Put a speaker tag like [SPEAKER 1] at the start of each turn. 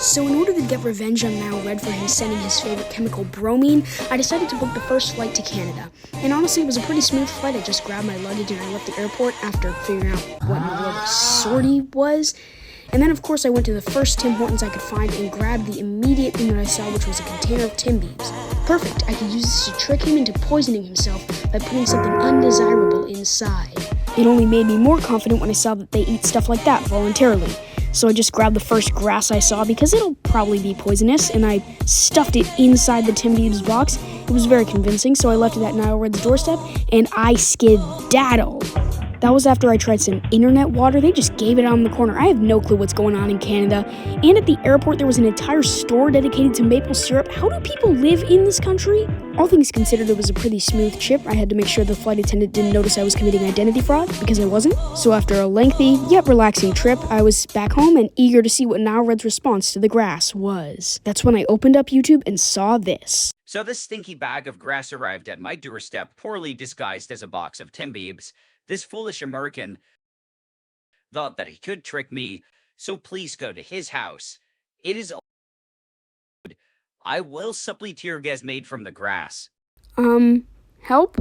[SPEAKER 1] So in order to get revenge on Nile Red for him sending his favorite chemical bromine, I decided to book the first flight to Canada. And honestly, it was a pretty smooth flight. I just grabbed my luggage and I left the airport after figuring out what in the world a sortie was. And then, of course, I went to the first Tim Hortons I could find and grabbed the immediate thing that I saw, which was a container of Tim Beebs. Perfect, I could use this to trick him into poisoning himself by putting something undesirable inside. It only made me more confident when I saw that they eat stuff like that voluntarily. So I just grabbed the first grass I saw because it'll probably be poisonous, and I stuffed it inside the Tim Beebs box. It was very convincing, so I left it at Nile Red's doorstep, and I skedaddled. That was after I tried some internet water. They just gave it on the corner. I have no clue what's going on in Canada. And at the airport, there was an entire store dedicated to maple syrup. How do people live in this country? All things considered, it was a pretty smooth trip. I had to make sure the flight attendant didn't notice I was committing identity fraud, because I wasn't. So after a lengthy, yet relaxing trip, I was back home and eager to see what Nile Red's response to the grass was. That's when I opened up YouTube and saw this.
[SPEAKER 2] So this stinky bag of grass arrived at my doorstep, poorly disguised as a box of Tim Beebs. This foolish American thought that he could trick me, so please go to his house. It is I will supply tear gas made from the grass.
[SPEAKER 1] Help?